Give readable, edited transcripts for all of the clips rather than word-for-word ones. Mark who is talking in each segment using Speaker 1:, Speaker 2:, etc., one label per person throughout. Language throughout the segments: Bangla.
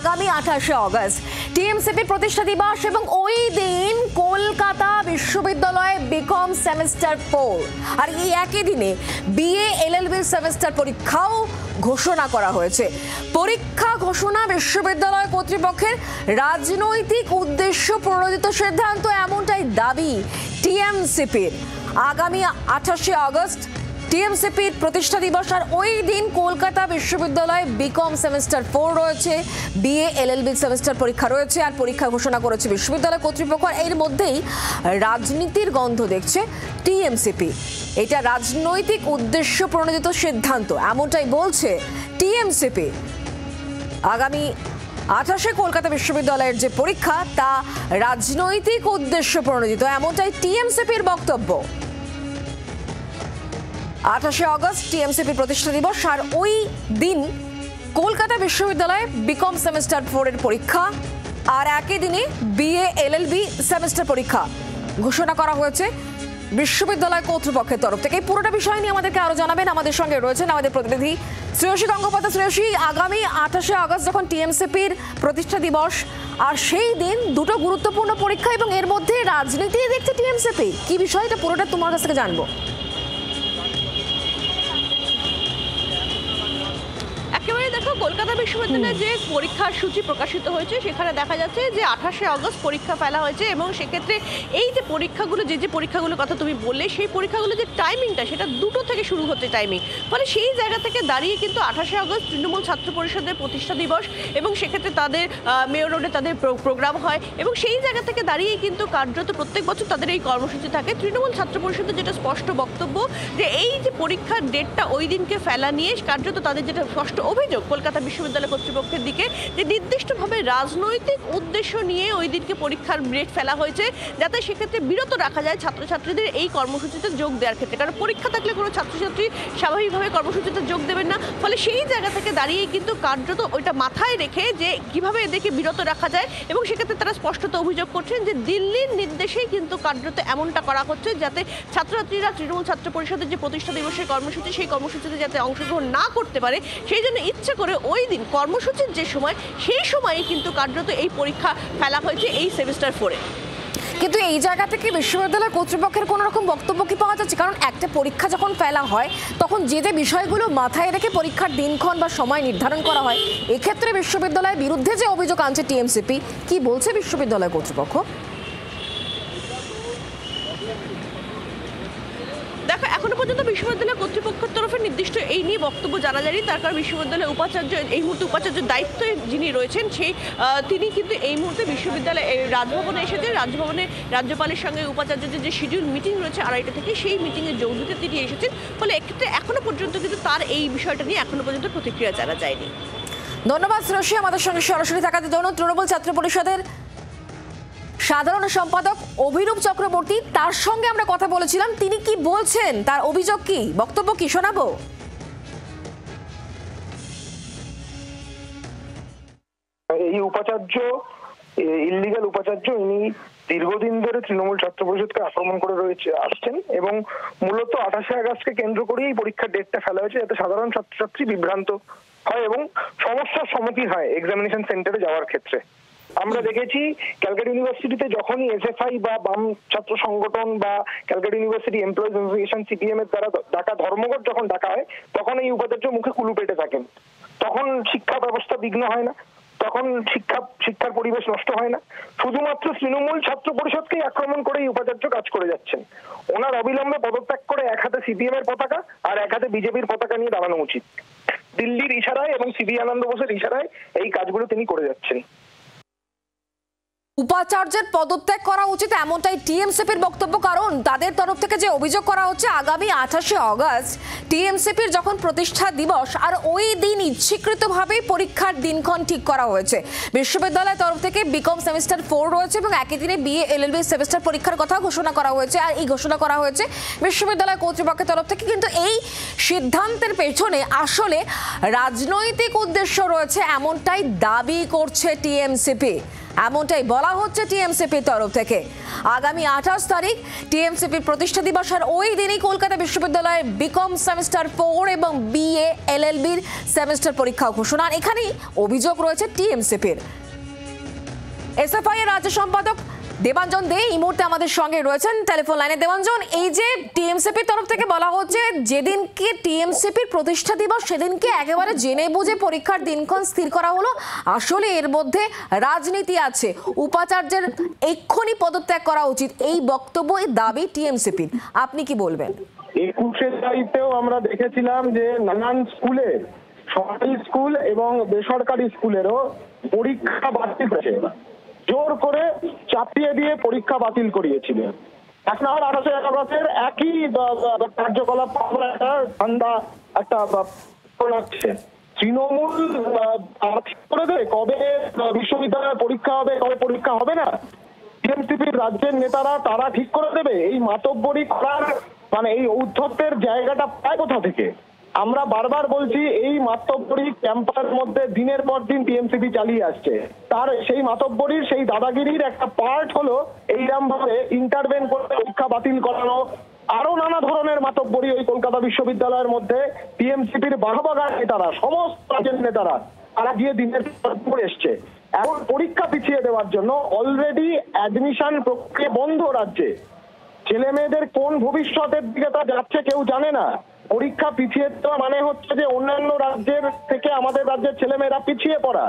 Speaker 1: আগামী 28শে অগস্ট টিএমসিপি প্রতিষ্ঠা দিবস এবং ওই দিন কলকাতা বিশ্ববিদ্যালয়ে বিকম সেমিস্টার 4 আর এই একই দিনে বিএ এলএলবি সেমিস্টার পরীক্ষাও ঘোষণা করা হয়েছে। পরীক্ষা ঘোষণা বিশ্ববিদ্যালয় কর্তৃপক্ষের রাজনৈতিক উদ্দেশ্য প্রণোদিত সিদ্ধান্ত, এমনটাই দাবি টিএমসিপির। আগামী 28শে অগস্ট টিএমসিপির প্রতিষ্ঠা দিবস আর ওই দিন কলকাতা বিশ্ববিদ্যালয়ে বিকম সেমিস্টার 4 রয়েছে, বিএ এলএলবি সেমিস্টার পরীক্ষা রয়েছে আর পরীক্ষা ঘোষণা করেছে বিশ্ববিদ্যালয় কর্তৃপক্ষ। এর মধ্যেই রাজনীতির গন্ধ দেখছে টিএমসিপি। এটা রাজনৈতিক উদ্দেশ্য প্রণোদিত সিদ্ধান্ত, এমনটাই বলছে টিএমসিপি। আগামী 28শে কলকাতা বিশ্ববিদ্যালয়ের যে পরীক্ষা তা রাজনৈতিক উদ্দেশ্য প্রণোদিত, এমনটাই টিএমসিপির বক্তব্য। 28শে অগস্ট টিএমসিপি প্রতিষ্ঠা দিবস আর ওই দিন কলকাতা বিশ্ববিদ্যালয়ে বিকম সেমিস্টার 4 এর পরীক্ষা আর একই দিনে বিএ এলএলবি সেমিস্টার পরীক্ষা ঘোষণা করা হয়েছে বিশ্ববিদ্যালয় কর্তৃপক্ষের তরফ থেকে। পুরোটা বিষয় নিয়ে আমাদেরকে আরো জানাবেন আমাদের সঙ্গে রয়েছেন আমাদের প্রতিনিধি শ্রেয়সী গঙ্গোপাধ্যায়। শ্রেয়সী, আগামী 28শে অগস্ট যখন টিএমসিপির প্রতিষ্ঠা দিবস আর সেই দিন দুটো গুরুত্বপূর্ণ পরীক্ষা এবং এর মধ্যে রাজনীতি দেখতে টিএমসিপি, কি বিষয়টা পুরোটা তোমার কাছ থেকে জানবো।
Speaker 2: একেবারে দেখো, কলকাতা বিশ্ববিদ্যালয়ের যে পরীক্ষার সূচি প্রকাশিত হয়েছে সেখানে দেখা যাচ্ছে যে 28শে অগস্ট পরীক্ষা ফেলা হয়েছে এবং সেক্ষেত্রে এই যে পরীক্ষাগুলো, যে পরীক্ষাগুলোর কথা তুমি বললে, সেই পরীক্ষাগুলো যে টাইমিংটা সেটা 2টো থেকে শুরু হচ্ছে টাইমিং। ফলে সেই জায়গা থেকে দাঁড়িয়ে কিন্তু 28শে অগস্ট তৃণমূল ছাত্র পরিষদের প্রতিষ্ঠা দিবস এবং সেক্ষেত্রে তাদের মেয়র রোডে তাদের প্রোগ্রাম হয় এবং সেই জায়গা থেকে দাঁড়িয়েই কিন্তু কার্যত প্রত্যেক বছর তাদের এই কর্মসূচি থাকে। তৃণমূল ছাত্র পরিষদের যেটা স্পষ্ট বক্তব্য যে এই যে পরীক্ষার ডেটটা ওই দিনকে ফেলা নিয়ে কার্যত তাদের যেটা স্পষ্ট অভিযোগ কলকাতা বিশ্ববিদ্যালয় কর্তৃপক্ষের দিকে যে নির্দিষ্টভাবে রাজনৈতিক উদ্দেশ্য নিয়ে ওই দিনকে পরীক্ষার ডেট ফেলা হয়েছে, যাতে সেক্ষেত্রে বিরত রাখা যায় ছাত্রছাত্রীদের এই কর্মসূচিতে যোগ দেওয়ার ক্ষেত্রে। কারণ পরীক্ষা থাকলে কোনো ছাত্রছাত্রী স্বাভাবিকভাবে কর্মসূচিতে যোগ দেবেন না। ফলে সেই জায়গা থেকে দাঁড়িয়ে কিন্তু কার্যত ওইটা মাথায় রেখে যে কিভাবে এদেরকে বিরত রাখা যায় এবং সেক্ষেত্রে তারা স্পষ্টত অভিযোগ করছেন যে দিল্লির নির্দেশেই কিন্তু কার্যত এমনটা করা হচ্ছে যাতে ছাত্রছাত্রীরা তৃণমূল ছাত্র পরিষদের যে প্রতিষ্ঠা দিবসের কর্মসূচি সেই কর্মসূচিতে যাতে অংশগ্রহণ না করতে পারে, সেই জন্য ইচ্ছে করে ওই দিন কর্মসূচির যে সময় সেই সময়ই কিন্তু কার্যত এই পরীক্ষা ফেলা হয়েছে এই সেমিস্টার 4-এ।
Speaker 1: কিন্তু এই জায়গা থেকে বিশ্ববিদ্যালয় কর্তৃপক্ষের কোনো রকম বক্তব্য কি পাওয়া যাচ্ছে? কারণ একটা পরীক্ষা যখন ফেলা হয় তখন যে বিষয়গুলো মাথায় রেখে পরীক্ষার দিনক্ষণ বা সময় নির্ধারণ করা হয়, এক্ষেত্রে বিশ্ববিদ্যালয়ের বিরুদ্ধে যে অভিযোগ আনছে টিএমসিপি, কি বলছে বিশ্ববিদ্যালয় কর্তৃপক্ষ?
Speaker 2: দেখো, এখনো পর্যন্ত বিশ্ববিদ্যালয় কর্তৃপক্ষের তরফে নির্দিষ্ট এই নিয়ে বক্তব্য জানা যায়নি। তার কারণ বিশ্ববিদ্যালয়ের উপাচার্য এই মুহূর্তে উপাচার্যের দায়িত্বে যিনি রয়েছেন তিনি কিন্তু এই মুহূর্তে বিশ্ববিদ্যালয়ে রাজভবনে এসেছেন। রাজভবনে রাজ্যপালের সঙ্গে উপাচার্যদের যে শিডিউল মিটিং রয়েছে 2:30 থেকে, সেই মিটিংয়ে যোগ দিতে তিনি এসেছেন। ফলে এক্ষেত্রে এখনো পর্যন্ত কিন্তু তার এই বিষয়টা নিয়ে এখনো পর্যন্ত প্রতিক্রিয়া জানা যায়নি।
Speaker 1: ধন্যবাদ শ্রেয়সী আমাদের সঙ্গে সরাসরি থাকার জন্য। তৃণমূল ছাত্র পরিষদের সাধারণ সম্পাদক অভিরূপ চক্রবর্তী, তার সঙ্গে আমরা কথা বলেছিলাম। তিনি কি বলছেন, তার অভিযোগ কি, বক্তব্য কি, শোনাবো।
Speaker 3: এই উপাচার্য ইললিগাল উপাচার্য, ইনি দীর্ঘদিন ধরে তৃণমূল ছাত্র পরিষদকে আক্রমণ করে আসছেন এবং মূলত 28শে আগস্টকে কেন্দ্র করেই পরীক্ষার ডেটটা ফেলা হয়েছে যাতে সাধারণ ছাত্রছাত্রী বিভ্রান্ত হয় এবং সমস্যার সম্মুখীন হয় এক্সামিনেশন সেন্টারে যাওয়ার ক্ষেত্রে। আমরা দেখেছি ক্যালকাটা ইউনিভার্সিটিতে যখনই এসএফআই বা বাম ছাত্র সংগঠন বা Calcutta university employees association CPM এর দ্বারা ডাকা ধর্মঘট যখন ডাকা হয়, তখন এই উপাচার্য মুখে কুলু পেটে থাকেন। তখন শিক্ষা ব্যবস্থা বিঘ্ন হয় না, তখন শিক্ষার পরিবেশ নষ্ট হয় না। শুধুমাত্র তৃণমূল ছাত্র পরিষদকেই আক্রমণ করে এই উপাচার্য কাজ করে যাচ্ছেন। ওনার অবিলম্বে পদত্যাগ করে এক হাতে সিপিএম এর পতাকা আর এক হাতে বিজেপির পতাকা নিয়ে দাঁড়ানো উচিত। দিল্লির ইশারায় এবং সিবি আনন্দ বোসের ইশারায় এই কাজগুলো তিনি করে যাচ্ছেন।
Speaker 1: উপাচার্যের পদত্যাগ করা উচিত, এমনটাই টিএমসিপির বক্তব্য। কারণ তাদের তরফ থেকে যে অভিযোগ করা হচ্ছে, আগামী 28শে অগস্ট টিএমসিপির যখন প্রতিষ্ঠা দিবস আর ওই দিন ইচ্ছাকৃতভাবেই পরীক্ষার দিনক্ষণ ঠিক করা হয়েছে। বিশ্ববিদ্যালয়ের তরফ থেকে বিকম সেমিস্টার 4 রয়েছে এবং একই দিনে বিএ এলএলবি সেমিস্টার পরীক্ষার কথা ঘোষণা করা হয়েছে। আর এই ঘোষণা করা হয়েছে বিশ্ববিদ্যালয় কর্তৃপক্ষের তরফ থেকে। কিন্তু এই সিদ্ধান্তের পেছনে আসলে রাজনৈতিক উদ্দেশ্য রয়েছে, এমনটাই দাবি করছে টিএমসিপি। এমনটাই বলা হচ্ছে টিএমসিপির তরফ থেকে। আগামী 28 তারিখ টিএমসিপির প্রতিষ্ঠা দিবস, আর ওই দিনই কলকাতা বিশ্ববিদ্যালয়ের বিকম সেমিস্টার 4 এবং বিএ এলএলবির সেমিস্টার পরীক্ষা ঘোষণা। এখানেই অভিযোগ রয়েছে টিএমসিপির। এসএফআই এর রাজ্য সম্পাদক দেবাঞ্জন দে এই মুহূর্তে আমাদের সঙ্গে রয়েছেন টেলিফোন লাইনে। দেবাঞ্জন, এই যে টিএমসিপির তরফ থেকে বলা হচ্ছে যেদিনকে টিএমসিপির প্রতিষ্ঠা দিবস সেদিনকে একেবারে জেনে বুঝে পরীক্ষার দিনক্ষণ স্থির করা হলো, আসলে এর মধ্যে রাজনীতি আছে, উপাচার্যের এক্ষুনি পদত্যাগ করা উচিত, এই বক্তব্য, এই দাবি টিএমসিপির, আপনি কি বলবেন?
Speaker 3: 21 তারিখেও আমরা দেখেছিলাম যে নানান স্কুলে, সরকারি স্কুল এবং বেসরকারি স্কুলেরও পরীক্ষা বাতিল হয়েছে, জোর করে চাপিয়ে দিয়ে পরীক্ষা বাতিল করিয়েছিল। এক না হলে 28 একই কার্যকলাপ একটা ঠান্ডা একটা লাগছে। তৃণমূল করে দেয় কবে বিশ্ববিদ্যালয়ের পরীক্ষা হবে, কবে পরীক্ষা হবে না, টিএমসিপির রাজ্যের নেতারা তারা ঠিক করে দেবে। এই মাতব্বরি করার মানে এই ঔদ্ধত্যের জায়গাটা পায় কোথা থেকে? আমরা বারবার বলছি এই মাতব্বরি ক্যাম্পাসের মধ্যে দিনের পর দিন টিএমসিপি চালিয়ে আসছে। তার সেই মাতব্বরির, সেই দাদাগিরির একটা পার্ট হলো এইরকম ভাবে ইন্টারভেন করে পরীক্ষা বাতিল করানো, আরো নানা ধরনের মাতব্বরি ওই কলকাতা বিশ্ববিদ্যালয়ের মধ্যে টিএমসিপির বাহবাগার নেতারা, সমস্ত রাজ্যের নেতারা তারা গিয়ে দিনের পর এসছে। এখন পরীক্ষা পিছিয়ে দেওয়ার জন্য অলরেডি অ্যাডমিশন প্রক্রিয়া বন্ধ রাজ্যে। ছেলে মেয়েদের কোন ভবিষ্যতের দিকে তা যাচ্ছে কেউ জানে না। পরীক্ষা পিছিয়ে দেওয়া মানে হচ্ছে যে অন্যান্য রাজ্যের থেকে আমাদের রাজ্যের ছেলেমেয়েরা পিছিয়ে পড়া।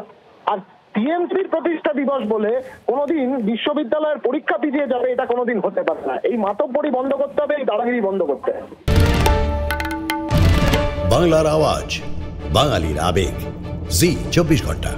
Speaker 3: আর টিএমসির প্রতিষ্ঠা দিবস বলে কোনোদিন বিশ্ববিদ্যালয়ের পরীক্ষা পিছিয়ে যাবে, এটা কোনোদিন হতে পারে না। এই মাতব্বরি বন্ধ করতে হবে, এই দাদাগিরি বন্ধ করতে হবে।
Speaker 4: বাংলার আওয়াজ, বাঙালির আবেগ, জি 24 ঘন্টা।